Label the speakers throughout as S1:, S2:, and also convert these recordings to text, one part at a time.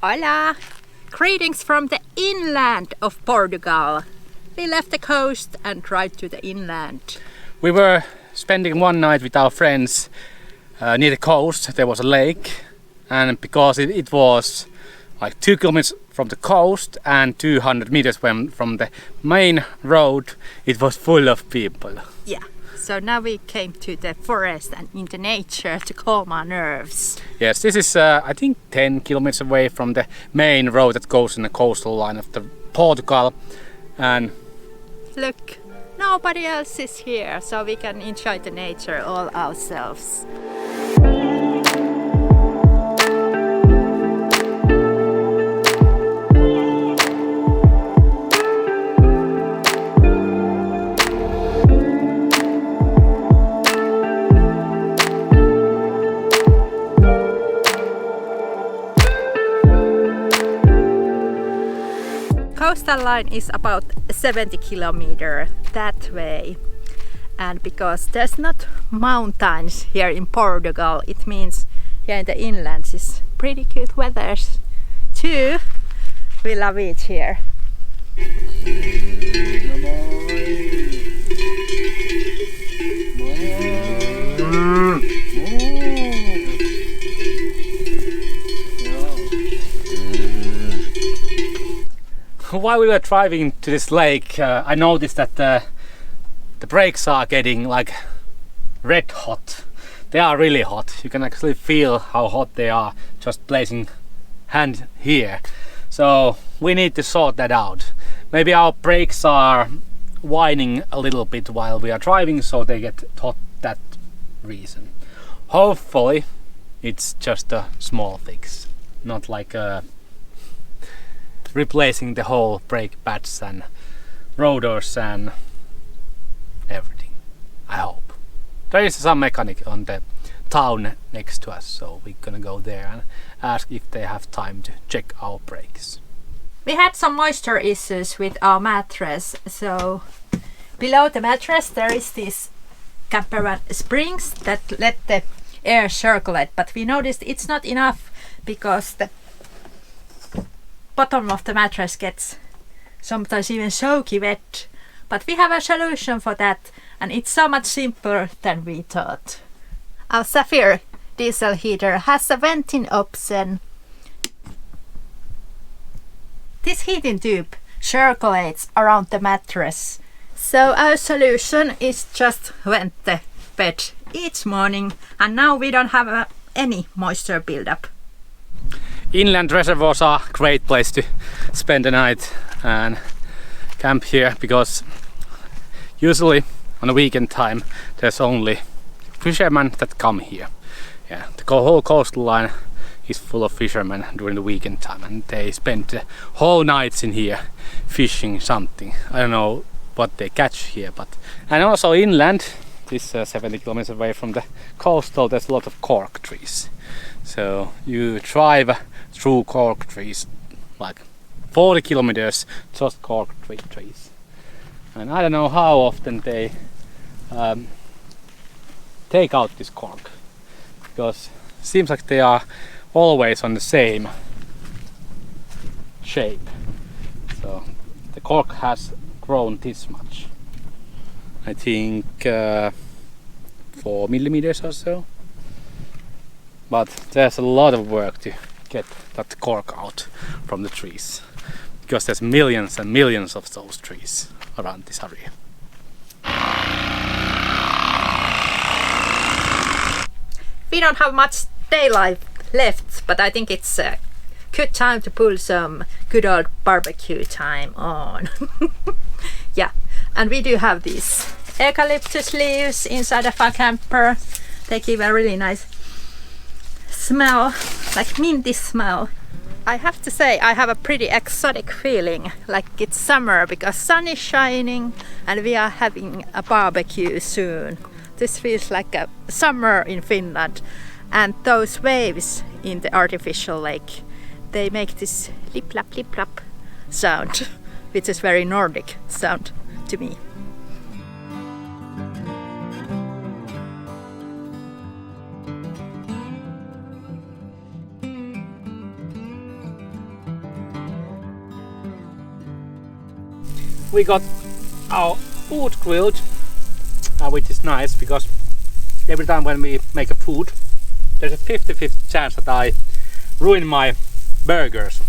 S1: Hola! Greetings from the inland of Portugal. We left the coast and tried to the inland.
S2: We were spending one night with our friends near the coast. There was a lake, and because it was like 2 kilometers from the coast and 200 meters from the main road, it was full of people.
S1: Yeah, so now we came to the forest and into nature to calm our nerves.
S2: Yes, this is I think 10 kilometers away from the main road that goes in the coastal line of the Portugal. And
S1: look, nobody else is here, so we can enjoy the nature all ourselves. Coastal line is about 70 kilometers that way, and because there's not mountains here in Portugal, it means here in the inland is pretty good weather too. We love it here.
S2: while we were driving to this lake, I noticed that the brakes are getting like red hot. They are really hot. You can actually feel how hot they are just placing hand here. So we need to sort that out. Maybe our brakes are whining a little bit while we are driving, so they get hot that reason. Hopefully it's just a small fix, not like replacing the whole brake pads and rotors and everything. I hope. There is some mechanic on the town next to us, so we're gonna go there and ask if they have time to check our brakes.
S1: We had some moisture issues with our mattress, so below the mattress there is this camper van springs that let the air circulate, but we noticed it's not enough because the bottom of the mattress gets sometimes even soaky wet. But we have a solution for that, and it's so much simpler than we thought. Our Sapphire diesel heater has a venting option. This heating tube circulates around the mattress. So our solution is just vent the bed each morning, and now we don't have any moisture buildup.
S2: Inland reservoirs are a great place to spend the night and camp here, because usually on a weekend time there's only fishermen that come here. Yeah, the whole coastal line is full of fishermen during the weekend time, and they spend the whole nights in here fishing something. I don't know what they catch here, but and also inland, this 70 kilometers away from the coastal, there's a lot of cork trees. So you drive through cork trees like 40 kilometers, just cork trees. And I don't know how often they take out this cork, because it seems like they are always on the same shape. So the cork has grown this much. I think 4 millimeters or so. But there's a lot of work to get that cork out from the trees, because there's millions and millions of those trees around this area.
S1: We don't have much daylight left, but I think it's a good time to pull some good old barbecue time on. Yeah, and we do have these eucalyptus leaves inside of our camper. They give a really nice smell, like minty smell. I have to say I have a pretty exotic feeling, like it's summer, because sun is shining and we are having a barbecue soon. This feels like a summer in Finland, and those waves in the artificial lake, they make this lip-lap sound, which is very Nordic sound to me.
S2: we got our food grilled, which is nice because every time when we make a food, there's a 50-50 chance that I ruin my burgers.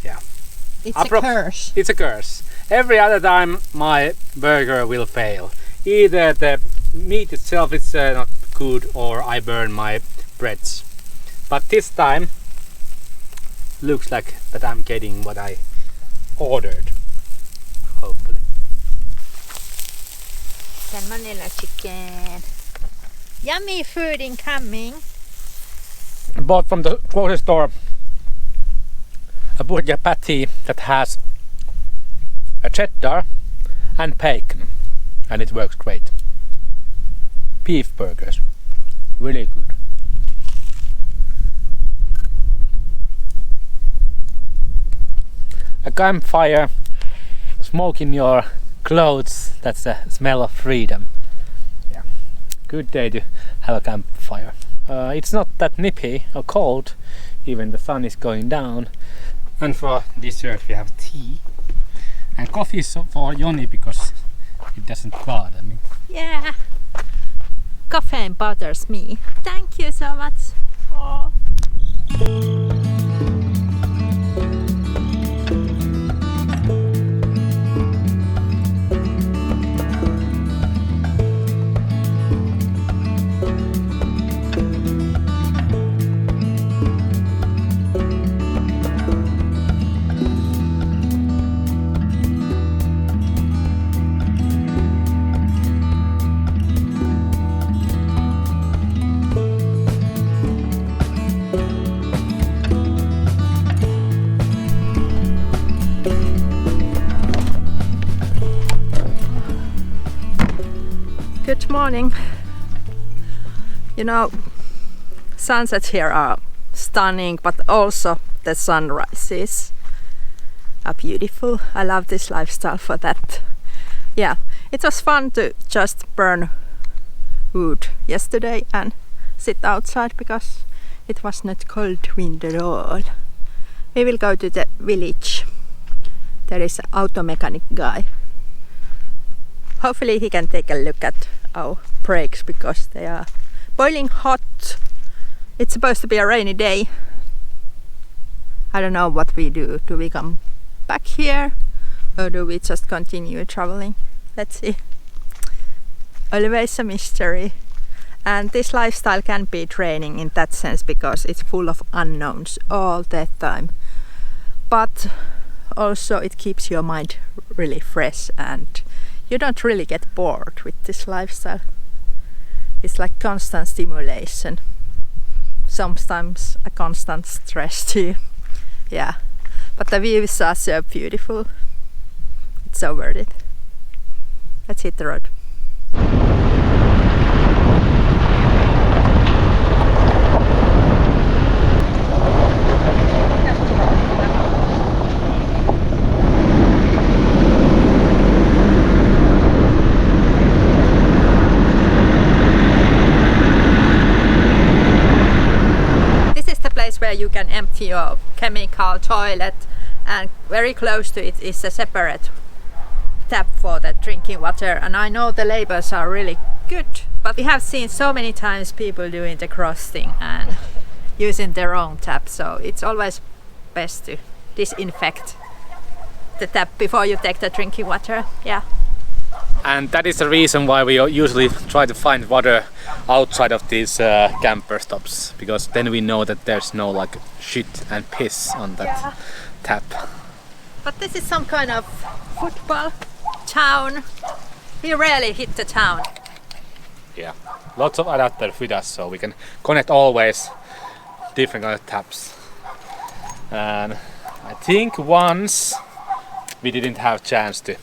S2: Yeah.
S1: It's a curse.
S2: It's a curse. Every other time my burger will fail. Either the meat itself is not good or I burn my breads. But this time looks like that I'm getting what I ordered. Hopefully.
S1: Salmonella chicken. Yummy food incoming.
S2: Bought from the grocery store a burger patty that has a cheddar and bacon, and it works great. Beef burgers, really good. A campfire, smoke in your clothes, that's the smell of freedom. Yeah, good day to have a campfire. It's not that nippy or cold, even the sun is going down. And for dessert we have tea. And coffee is for Joni because it doesn't bother me.
S1: Yeah. Caffeine bothers me. Thank you so much. Oh. Good morning. You know, sunsets here are stunning, but also the sunrises are beautiful. I love this lifestyle for that. Yeah, it was fun to just burn wood yesterday and sit outside because it was not cold wind at all. We will go to the village. There is an auto mechanic guy. Hopefully he can take a look at our brakes because they are boiling hot. It's supposed to be a rainy day. I don't know what we do. Do we come back here or do we just continue traveling? Let's see. Always a mystery. And this lifestyle can be draining in that sense because it's full of unknowns all the time. But also it keeps your mind really fresh and you don't really get bored with this lifestyle. It's like constant stimulation. Sometimes a constant stress too. Yeah. But the views are so beautiful. It's so worth it. Let's hit the road. Where you can empty your chemical toilet, and very close to it is a separate tap for the drinking water, and I know the labels are really good, but we have seen so many times people doing the crossing and using their own tap, so it's always best to disinfect the tap before you take the drinking water. Yeah.
S2: And that is the reason why we usually try to find water outside of these camper stops, because then we know that there's no like shit and piss on that tap.
S1: But this is some kind of football town. We rarely hit the town.
S2: Yeah, lots of adapters with us, so we can connect always different kind of taps. And I think once we didn't have chance to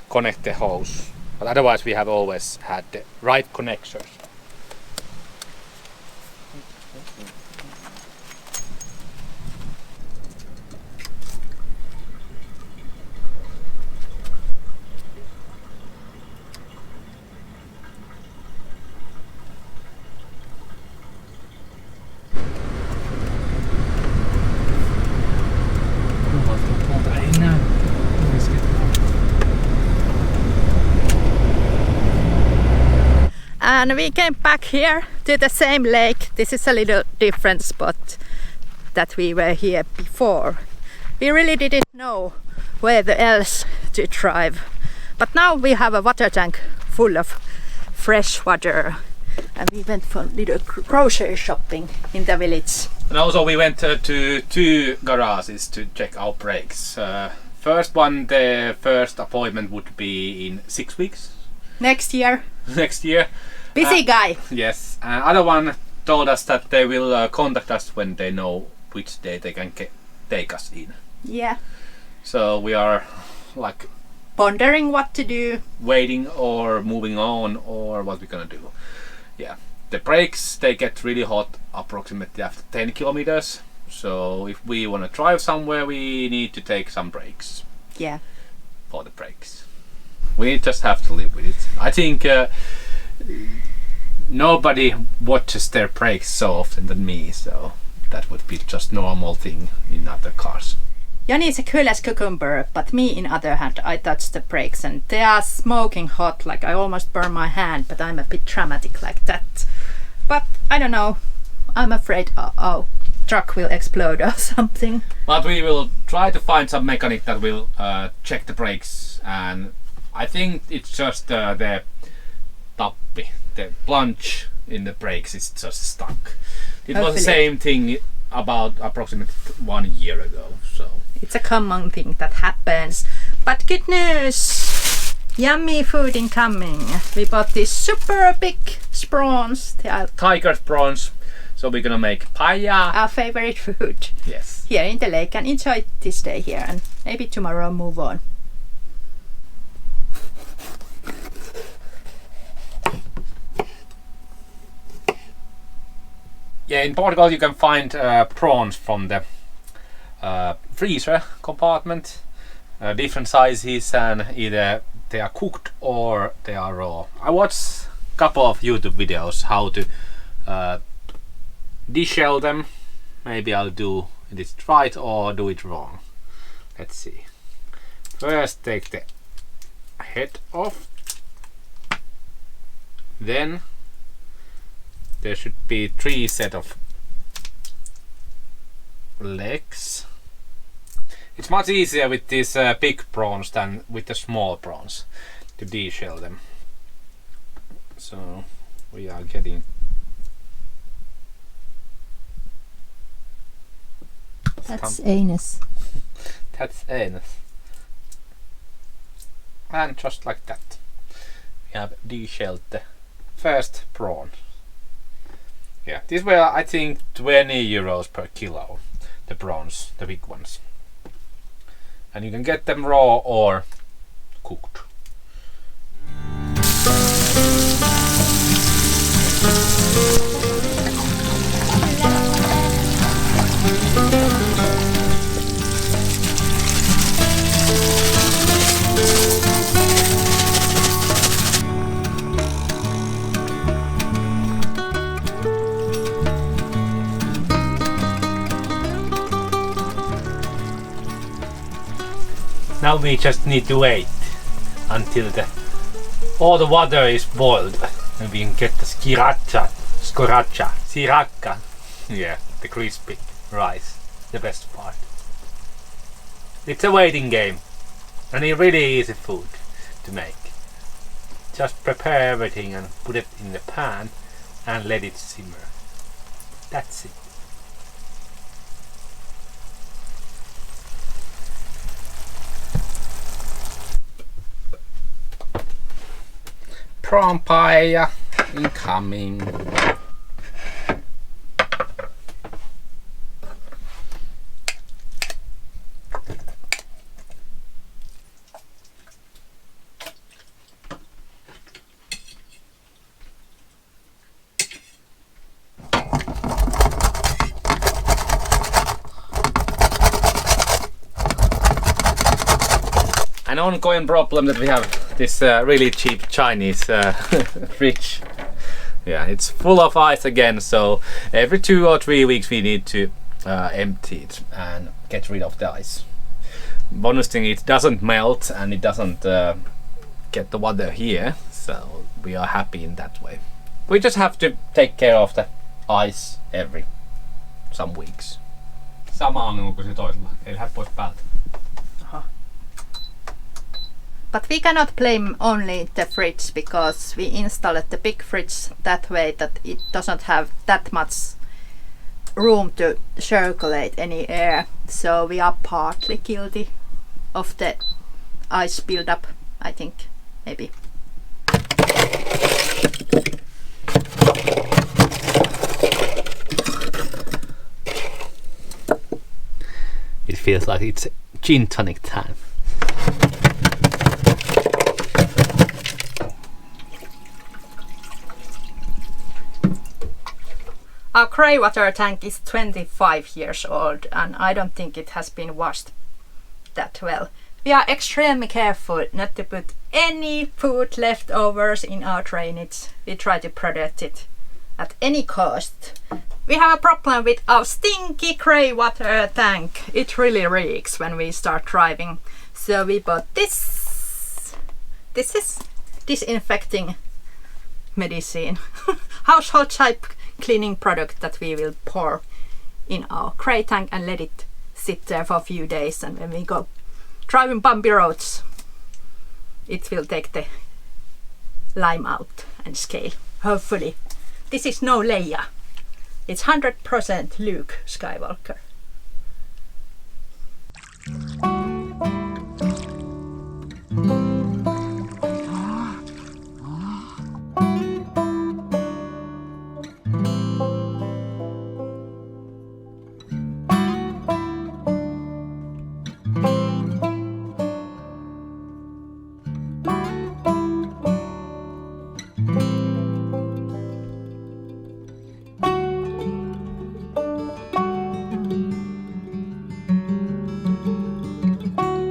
S2: connect the hose, but otherwise we have always had the right connections.
S1: And we came back here to the same lake. This is a little different spot that we were here before. We really didn't know where else to drive. But now we have a water tank full of fresh water. And we went for little grocery shopping in the village.
S2: And also we went to 2 garages to check our brakes. First one, the first appointment would be in 6 weeks.
S1: Next year.
S2: Next year.
S1: Busy guy.
S2: Yes. Other one told us that they will contact us when they know which day they can take us in.
S1: Yeah.
S2: So we are like
S1: pondering what to do.
S2: Waiting or moving on or what we're gonna do. Yeah. The brakes, they get really hot approximately after 10 kilometers. So if we want to drive somewhere, we need to take some breaks.
S1: Yeah.
S2: For the brakes. We just have to live with it. I think nobody watches their brakes so often than me, so that would be just normal thing in other cars.
S1: Jani is a cool as cucumber, but me, in other hand, I touch the brakes and they are smoking hot, like I almost burn my hand, but I'm a bit dramatic like that. But I don't know, I'm afraid our truck will explode or something.
S2: But we will try to find some mechanic that will check the brakes, and I think it's just the tappi, the plunge in the brakes is just stuck. It was the same thing about approximately 1 year ago, so
S1: it's a common thing that happens. But good news, yummy food incoming. We bought these super big prawns. They are
S2: tiger prawns, so we're gonna make paella,
S1: our favorite food.
S2: Yes.
S1: Here in the lake, and enjoy this day here, and maybe tomorrow move on.
S2: Yeah, in Portugal you can find prawns from the freezer compartment, different sizes, and either they are cooked or they are raw. I watched a couple of YouTube videos how to deshell them. Maybe I'll do it right or do it wrong. Let's see. First take the head off, then there should be 3 sets of legs. It's much easier with these big prawns than with the small prawns to deshell them. So we are getting
S1: that's anus.
S2: That's anus. And just like that, we have deshelled the first prawn. Yeah, these were I think 20 euros per kilo, the prawns, the big ones. And you can get them raw or cooked. Now we just need to wait until all the water is boiled and we can get the sriracha, yeah, the crispy rice, the best part. It's a waiting game and it's really easy food to make. Just prepare everything and put it in the pan and let it simmer. That's it. Prawn paella incoming. An ongoing problem that we have this really cheap Chinese fridge. Yeah, it's full of ice again, so every 2 or 3 weeks we need to empty it and get rid of the ice. Bonus thing, it doesn't melt and it doesn't get the water here, so we are happy in that way. We just have to take care of the ice every some weeks. Sama ongelma kuin se toisella. Ei lähde pois päältä.
S1: But we cannot blame only the fridge because we installed the big fridge that way that it doesn't have that much room to circulate any air. So we are partly guilty of the ice buildup, I think, maybe.
S2: It feels like it's gin tonic time.
S1: Our grey water tank is 25 years old and I don't think it has been washed that well. We are extremely careful not to put any food leftovers in our drainage. We try to protect it at any cost. We have a problem with our stinky grey water tank. It really reeks when we start driving. So we bought this. This is disinfecting medicine. Household type cleaning product that we will pour in our grey tank and let it sit there for a few days, and when we go driving bumpy roads it will take the lime out and scale, hopefully. This is no Leia, it's 100% Luke Skywalker.